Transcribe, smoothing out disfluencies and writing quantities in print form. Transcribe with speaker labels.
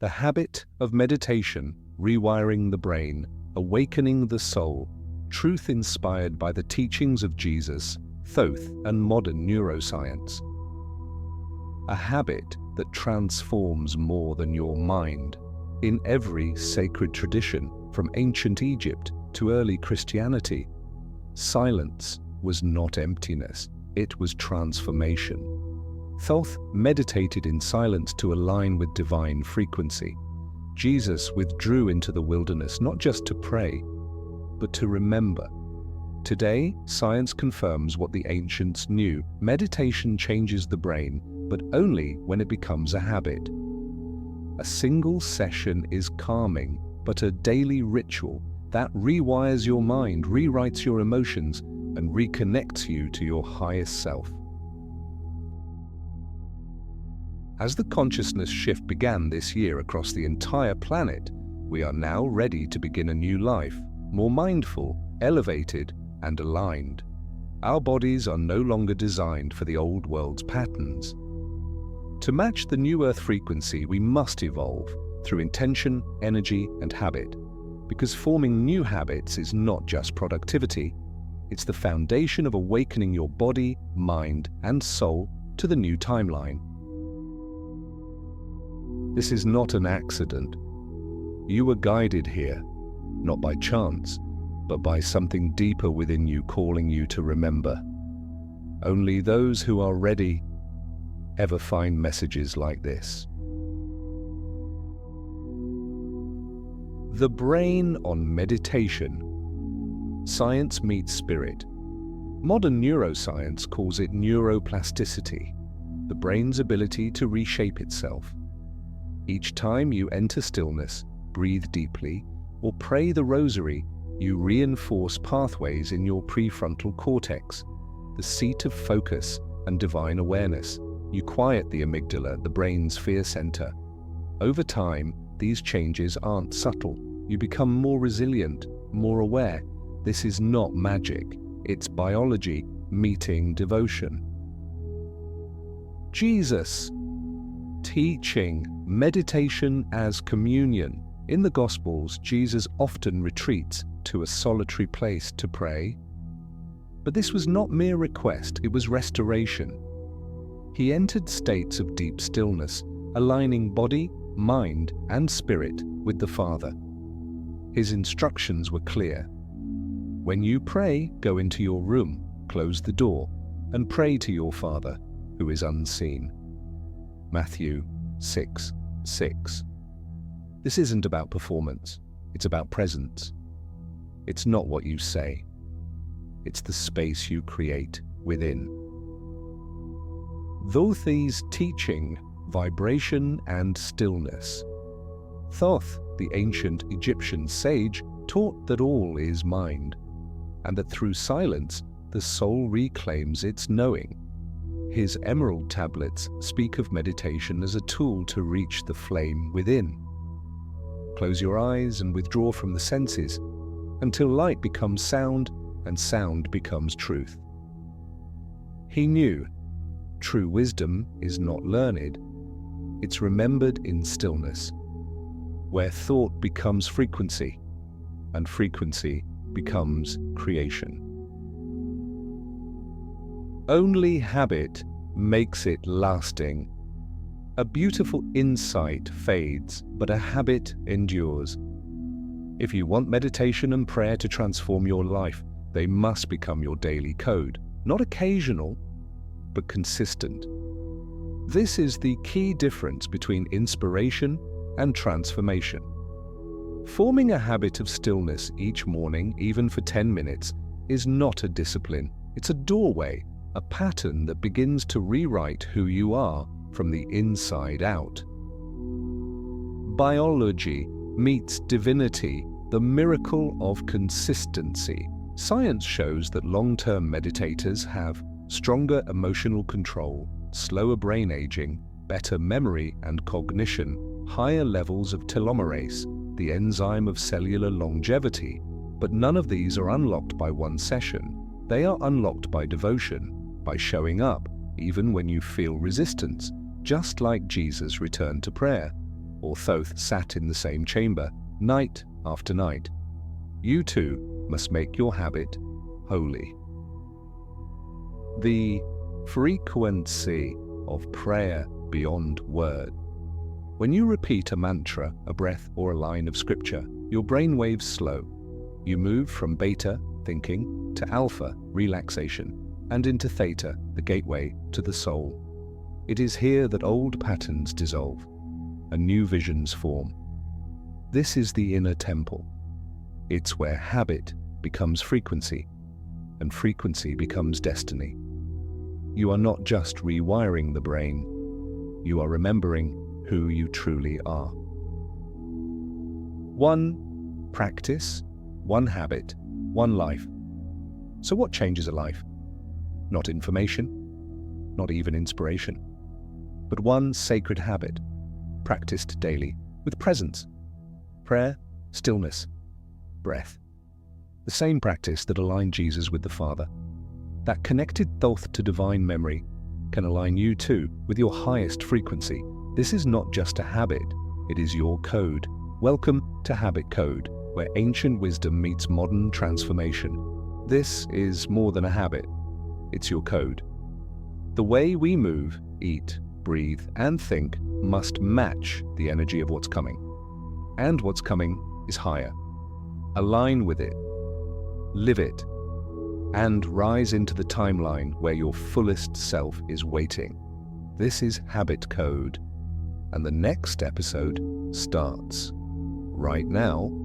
Speaker 1: The habit of meditation, rewiring the brain, awakening the soul, truth inspired by the teachings of Jesus, Thoth, and modern neuroscience. A habit that transforms more than your mind. In every sacred tradition, from ancient Egypt to early Christianity, silence was not emptiness, it was transformation. Thoth meditated in silence to align with divine frequency. Jesus withdrew into the wilderness not just to pray, but to remember. Today, science confirms what the ancients knew. Meditation changes the brain, but only when it becomes a habit. A single session is calming, but a daily ritual that rewires your mind, rewrites your emotions, and reconnects you to your highest self. As the consciousness shift began this year across the entire planet, we are now ready to begin a new life, more mindful, elevated, and aligned. Our bodies are no longer designed for the old world's patterns. To match the new Earth frequency, we must evolve through intention, energy, and habit, because forming new habits is not just productivity, it's the foundation of awakening your body, mind, and soul to the new timeline. This is not an accident. You were guided here, not by chance, but by something deeper within you calling you to remember. Only those who are ready ever find messages like this. The brain on meditation. Science meets spirit. Modern neuroscience calls it neuroplasticity, the brain's ability to reshape itself. Each time you enter stillness, breathe deeply, or pray the rosary, you reinforce pathways in your prefrontal cortex, the seat of focus and divine awareness. You quiet the amygdala, the brain's fear center. Over time, these changes aren't subtle. You become more resilient, more aware. This is not magic. It's biology meeting devotion. Jesus. Teaching meditation as communion. In the Gospels, Jesus often retreats to a solitary place to pray. But this was not mere request, it was restoration. He entered states of deep stillness, aligning body, mind, and spirit with the Father. His instructions were clear. When you pray, go into your room, close the door, and pray to your Father, who is unseen. Matthew 6:6. This isn't about performance, it's about presence. It's not what you say, it's the space you create within. Thoth's teaching, vibration and stillness. Thoth, the ancient Egyptian sage, taught that all is mind, and that through silence the soul reclaims its knowing. His emerald tablets speak of meditation as a tool to reach the flame within. Close your eyes and withdraw from the senses until light becomes sound and sound becomes truth. He knew true wisdom is not learned, it's remembered in stillness, where thought becomes frequency and frequency becomes creation. Only habit makes it lasting. A beautiful insight fades, but a habit endures. If you want meditation and prayer to transform your life, they must become your daily code, not occasional, but consistent. This is the key difference between inspiration and transformation. Forming a habit of stillness each morning, even for 10 minutes, is not a discipline. It's a doorway, a pattern that begins to rewrite who you are from the inside out. Biology meets divinity, the miracle of consistency. Science shows that long-term meditators have stronger emotional control, slower brain aging, better memory and cognition, higher levels of telomerase, the enzyme of cellular longevity. But none of these are unlocked by one session. They are unlocked by devotion, by showing up, even when you feel resistance, just like Jesus returned to prayer. or Thoth sat in the same chamber, night after night. You too must make your habit holy. The frequency of prayer beyond word. When you repeat a mantra, a breath, or a line of scripture, your brainwaves slow. You move from beta, thinking, to alpha, relaxation, and into theta, the gateway to the soul. It is here that old patterns dissolve and new visions form. This is the inner temple. It's where habit becomes frequency, and frequency becomes destiny. You are not just rewiring the brain, you are remembering who you truly are. One practice, one habit, one life. So what changes a life? Not information, not even inspiration, but one sacred habit, practiced daily, with presence, prayer, stillness, breath. The same practice that aligned Jesus with the Father, that connected Thoth to divine memory, can align you too with your highest frequency. This is not just a habit, it is your code. Welcome to Habit Code, where ancient wisdom meets modern transformation. This is more than a habit, it's your code. The way we move, eat, breathe, and think must match the energy of what's coming. And what's coming is higher. Align with it, live it, and rise into the timeline where your fullest self is waiting. This is Habit Code, and the next episode starts right now.